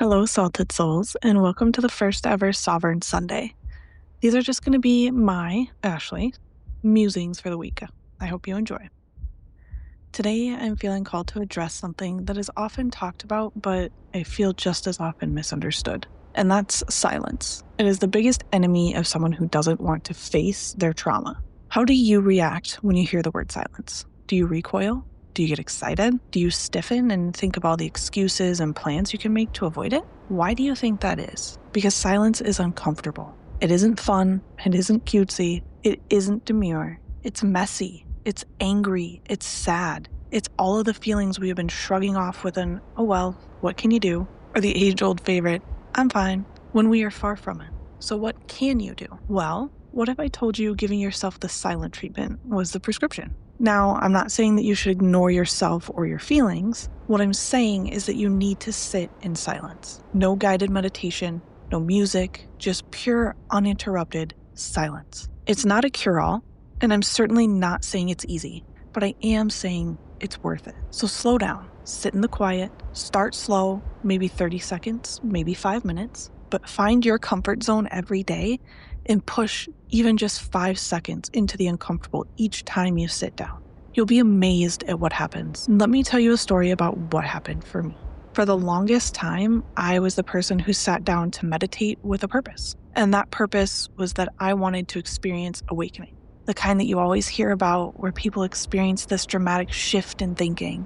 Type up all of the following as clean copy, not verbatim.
Hello, Salted Souls, and welcome to the first ever Sovereign Sunday. These are just going to be my, Ashley, musings for the week. I hope you enjoy. Today, I'm feeling called to address something that is often talked about, but I feel just as often misunderstood, and that's silence. It is the biggest enemy of someone who doesn't want to face their trauma. How do you react when you hear the word silence? Do you recoil? Do you get excited? Do you stiffen and think of all the excuses and plans you can make to avoid it? Why do you think that is? Because silence is uncomfortable. It isn't fun. It isn't cutesy. It isn't demure. It's messy. It's angry. It's sad. It's all of the feelings we have been shrugging off with an, oh well, what can you do? Or the age-old favorite, I'm fine, when we are far from it. So what can you do? Well, what if I told you giving yourself the silent treatment was the prescription? Now, I'm not saying that you should ignore yourself or your feelings. What I'm saying is that you need to sit in silence. No guided meditation, no music, just pure, uninterrupted silence. It's not a cure-all, and I'm certainly not saying it's easy, but I am saying it's worth it. So slow down, sit in the quiet, start slow, maybe 30 seconds, maybe 5 minutes, but find your comfort zone every day and push even just 5 seconds into the uncomfortable each time you sit down. You'll be amazed at what happens. Let me tell you a story about what happened for me. For the longest time, I was the person who sat down to meditate with a purpose. And that purpose was that I wanted to experience awakening. The kind that you always hear about where people experience this dramatic shift in thinking,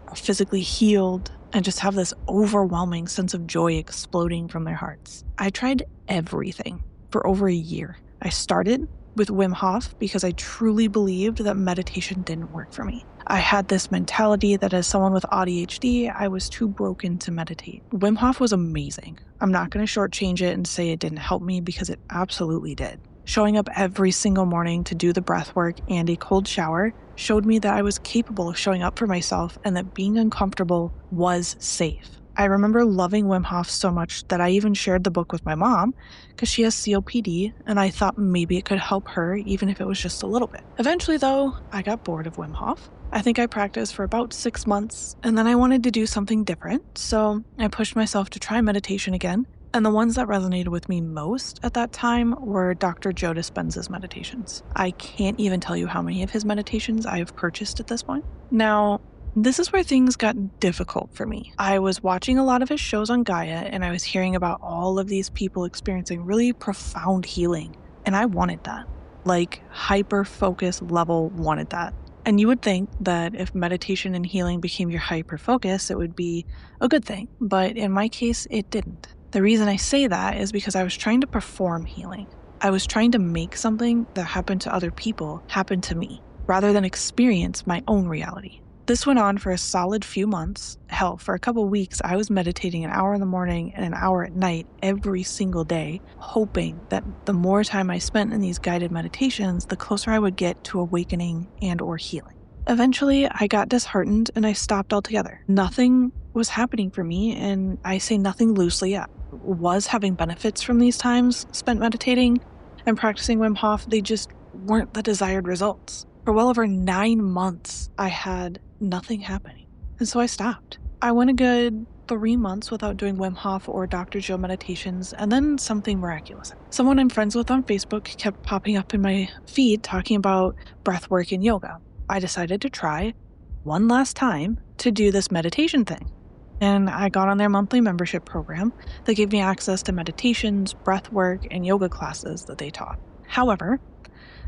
are physically healed, and just have this overwhelming sense of joy exploding from their hearts. I tried everything for over a year. I started with Wim Hof because I truly believed that meditation didn't work for me. I had this mentality that as someone with ADHD, I was too broken to meditate. Wim Hof was amazing. I'm not going to shortchange it and say it didn't help me because it absolutely did. Showing up every single morning to do the breath work and a cold shower showed me that I was capable of showing up for myself and that being uncomfortable was safe. I remember loving Wim Hof so much that I even shared the book with my mom because she has COPD and I thought maybe it could help her even if it was just a little bit. Eventually though, I got bored of Wim Hof. I think I practiced for about 6 months and then I wanted to do something different, so I pushed myself to try meditation again. And the ones that resonated with me most at that time were Dr. Joe Dispenza's meditations. I can't even tell you how many of his meditations I have purchased at this point. Now, this is where things got difficult for me. I was watching a lot of his shows on Gaia and I was hearing about all of these people experiencing really profound healing. And I wanted that. Like hyper-focus level wanted that. And you would think that if meditation and healing became your hyper-focus, it would be a good thing. But in my case, it didn't. The reason I say that is because I was trying to perform healing. I was trying to make something that happened to other people happen to me, rather than experience my own reality. This went on for a solid few months. Hell, for a couple weeks, I was meditating an hour in the morning and an hour at night every single day, hoping that the more time I spent in these guided meditations, the closer I would get to awakening and or healing. Eventually, I got disheartened and I stopped altogether. Nothing was happening for me, and I say nothing loosely. I was having benefits from these times spent meditating and practicing Wim Hof. They just weren't the desired results. For well over 9 months, I had nothing happening, and so I stopped. I went a good 3 months without doing Wim Hof or Dr. Joe meditations, and then something miraculous. Someone I'm friends with on Facebook kept popping up in my feed talking about breath work and yoga. I decided to try one last time to do this meditation thing. And I got on their monthly membership program that gave me access to meditations, breath work, and yoga classes that they taught. However,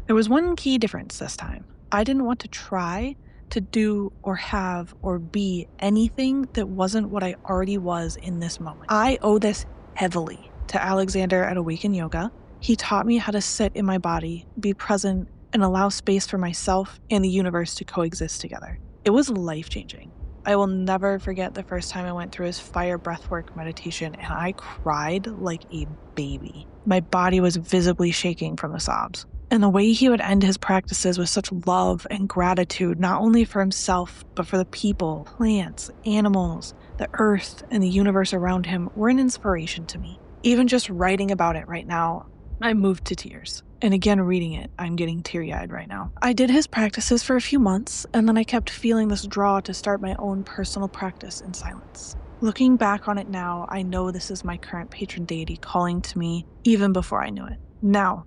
there was one key difference this time. I didn't want to try to do or have or be anything that wasn't what I already was in this moment. I owe this heavily to Alexander at Awaken Yoga. He taught me how to sit in my body, be present, and allow space for myself and the universe to coexist together. It was life-changing. I will never forget the first time I went through his fire breathwork meditation and I cried like a baby. My body was visibly shaking from the sobs. And the way he would end his practices with such love and gratitude, not only for himself, but for the people, plants, animals, the earth, and the universe around him were an inspiration to me. Even just writing about it right now, I'm moved to tears. And again, reading it, I'm getting teary-eyed right now. I did his practices for a few months, and then I kept feeling this draw to start my own personal practice in silence. Looking back on it now, I know this is my current patron deity calling to me even before I knew it. Now,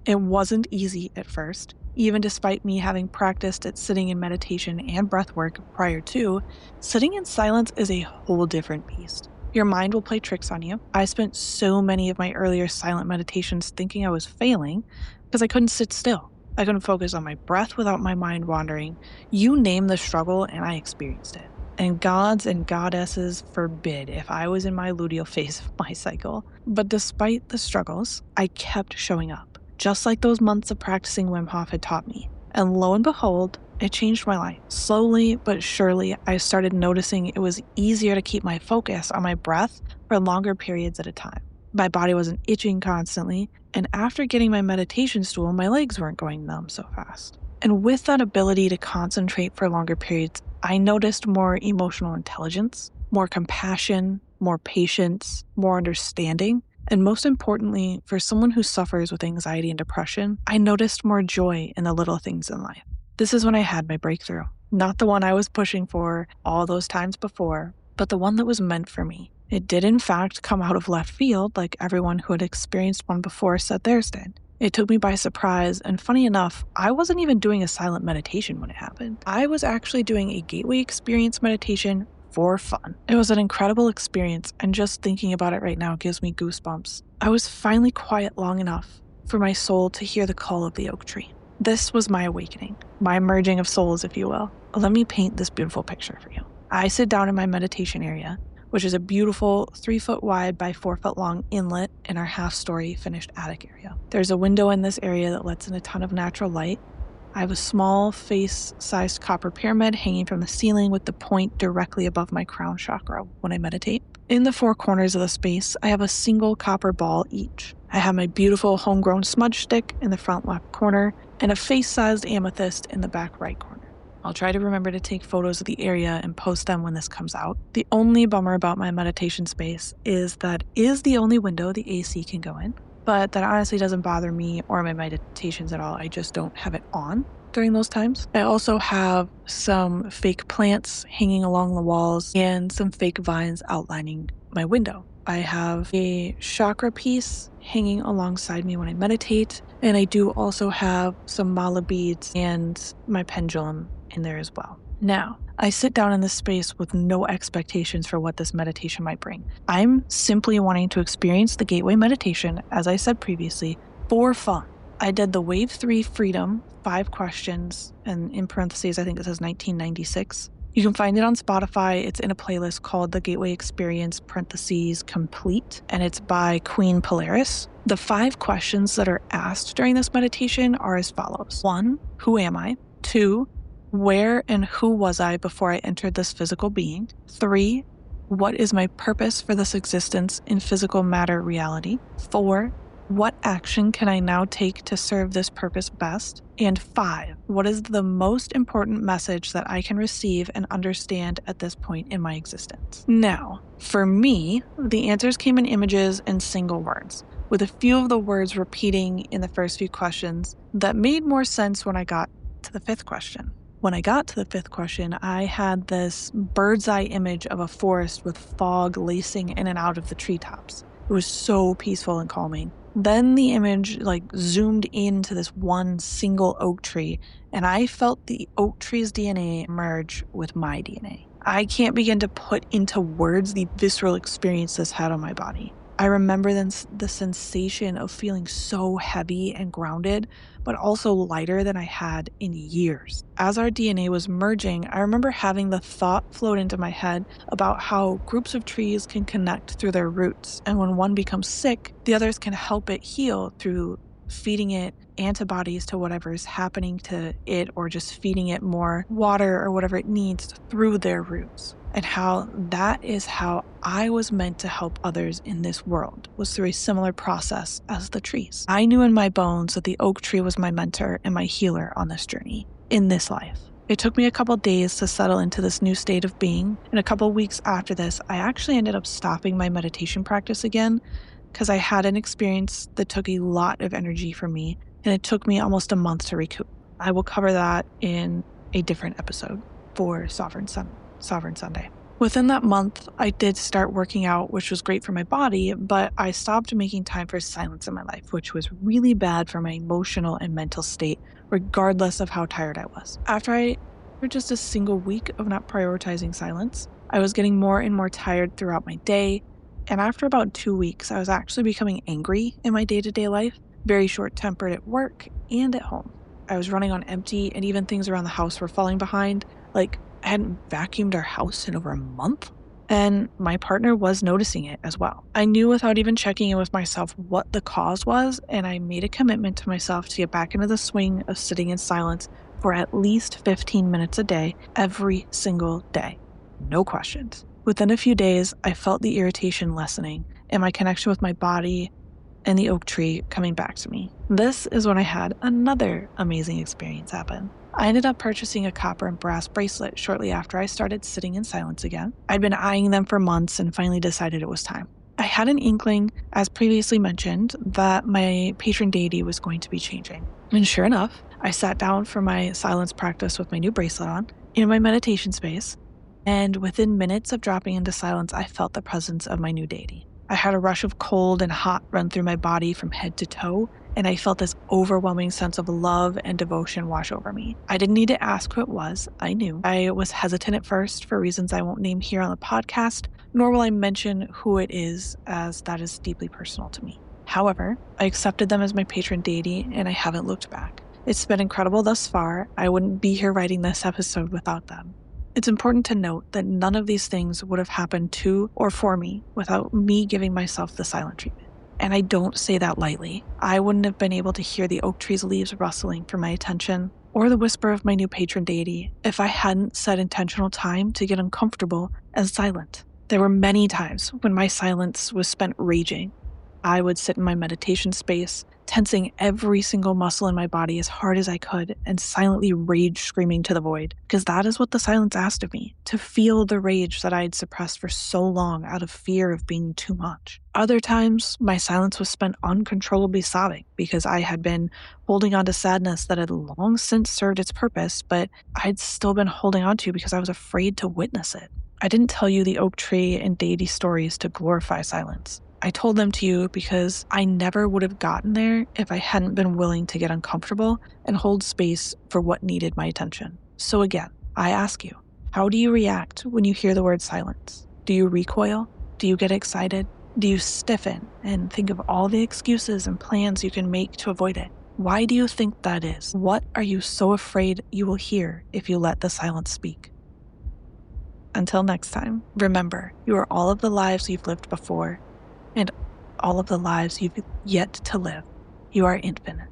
it wasn't easy at first. Even despite me having practiced at sitting in meditation and breath work prior to, sitting in silence is a whole different beast. Your mind will play tricks on you. I spent so many of my earlier silent meditations thinking I was failing because I couldn't sit still. I couldn't focus on my breath without my mind wandering. You name the struggle, and I experienced it. And gods and goddesses forbid if I was in my luteal phase of my cycle. But despite the struggles, I kept showing up, just like those months of practicing Wim Hof had taught me. And lo and behold, it changed my life. Slowly but surely, I started noticing it was easier to keep my focus on my breath for longer periods at a time. My body wasn't itching constantly, and after getting my meditation stool, my legs weren't going numb so fast. And with that ability to concentrate for longer periods, I noticed more emotional intelligence, more compassion, more patience, more understanding, and most importantly, for someone who suffers with anxiety and depression, I noticed more joy in the little things in life. This is when I had my breakthrough. Not the one I was pushing for all those times before, but the one that was meant for me. It did in fact come out of left field, like everyone who had experienced one before said theirs did. It took me by surprise, and funny enough, I wasn't even doing a silent meditation when it happened. I was actually doing a gateway experience meditation for fun. It was an incredible experience, and just thinking about it right now gives me goosebumps. I was finally quiet long enough for my soul to hear the call of the oak tree. This was my awakening, my merging of souls, if you will. Let me paint this beautiful picture for you. I sit down in my meditation area, which is a beautiful 3-foot wide by 4-foot long inlet in our half-story finished attic area. There's a window in this area that lets in a ton of natural light. I have a small face-sized copper pyramid hanging from the ceiling with the point directly above my crown chakra when I meditate. In the 4 corners of the space, I have a single copper ball each. I have my beautiful homegrown smudge stick in the front left corner and a face-sized amethyst in the back right corner. I'll try to remember to take photos of the area and post them when this comes out. The only bummer about my meditation space is that is the only window the AC can go in, but that honestly doesn't bother me or my meditations at all. I just don't have it on during those times. I also have some fake plants hanging along the walls and some fake vines outlining my window. I have a chakra piece hanging alongside me when I meditate, and I do also have some mala beads and my pendulum in there as well. Now, I sit down in this space with no expectations for what this meditation might bring. I'm simply wanting to experience the gateway meditation, as I said previously, for fun. I did the Wave 3 Freedom 5 questions, and in parentheses, I think it says 1996. You can find it on Spotify. It's in a playlist called The Gateway Experience, parentheses, Complete, and it's by Queen Polaris. The 5 questions that are asked during this meditation are as follows. 1, who am I? 2, where and who was I before I entered this physical being? 3, what is my purpose for this existence in physical matter reality? 4, what action can I now take to serve this purpose best? And 5, what is the most important message that I can receive and understand at this point in my existence? Now, for me, the answers came in images and single words, with a few of the words repeating in the first few questions that made more sense when I got to the 5th question. When I got to the 5th question, I had this bird's eye image of a forest with fog lacing in and out of the treetops. It was so peaceful and calming. Then the image zoomed into this one single oak tree, and I felt the oak tree's DNA merge with my DNA. I can't begin to put into words the visceral experience this had on my body. I remember the sensation of feeling so heavy and grounded, but also lighter than I had in years. As our DNA was merging, I remember having the thought float into my head about how groups of trees can connect through their roots, and when one becomes sick, the others can help it heal through feeding it antibodies to whatever is happening to it, or just feeding it more water or whatever it needs through their roots. And how that is how I was meant to help others in this world, was through a similar process as the trees. I knew in my bones that the oak tree was my mentor and my healer on this journey, in this life. It took me a couple days to settle into this new state of being, and a couple weeks after this, I actually ended up stopping my meditation practice again, because I had an experience that took a lot of energy from me, and it took me almost a month to recoup. I will cover that in a different episode for Sovereign Sunday. Within that month, I did start working out, which was great for my body, but I stopped making time for silence in my life, which was really bad for my emotional and mental state, regardless of how tired I was. After just a single week of not prioritizing silence, I was getting more and more tired throughout my day. And after about 2 weeks, I was actually becoming angry in my day-to-day life, very short-tempered at work and at home. I was running on empty, and even things around the house were falling behind. Like, I hadn't vacuumed our house in over a month, and my partner was noticing it as well. I knew without even checking in with myself what the cause was, and I made a commitment to myself to get back into the swing of sitting in silence for at least 15 minutes a day, every single day. No questions. Within a few days, I felt the irritation lessening and my connection with my body and the oak tree coming back to me. This is when I had another amazing experience happen. I ended up purchasing a copper and brass bracelet shortly after I started sitting in silence again. I'd been eyeing them for months and finally decided it was time. I had an inkling, as previously mentioned, that my patron deity was going to be changing. And sure enough, I sat down for my silence practice with my new bracelet on in my meditation space, and within minutes of dropping into silence, I felt the presence of my new deity. I had a rush of cold and hot run through my body from head to toe, and I felt this overwhelming sense of love and devotion wash over me. I didn't need to ask who it was. I knew. I was hesitant at first for reasons I won't name here on the podcast, nor will I mention who it is, as that is deeply personal to me. However, I accepted them as my patron deity, and I haven't looked back. It's been incredible thus far. I wouldn't be here writing this episode without them. It's important to note that none of these things would have happened to or for me without me giving myself the silent treatment. And I don't say that lightly. I wouldn't have been able to hear the oak tree's leaves rustling for my attention or the whisper of my new patron deity if I hadn't set intentional time to get uncomfortable and silent. There were many times when my silence was spent raging. I would sit in my meditation space, tensing every single muscle in my body as hard as I could and silently rage screaming to the void, because that is what the silence asked of me, to feel the rage that I had suppressed for so long out of fear of being too much. Other times, my silence was spent uncontrollably sobbing because I had been holding on to sadness that had long since served its purpose, but I'd still been holding on to because I was afraid to witness it. I didn't tell you the oak tree and deity stories to glorify silence. I told them to you because I never would have gotten there if I hadn't been willing to get uncomfortable and hold space for what needed my attention. So again, I ask you, how do you react when you hear the word silence? Do you recoil? Do you get excited? Do you stiffen and think of all the excuses and plans you can make to avoid it? Why do you think that is? What are you so afraid you will hear if you let the silence speak? Until next time, remember, you are all of the lives you've lived before, and all of the lives you've yet to live. You are infinite.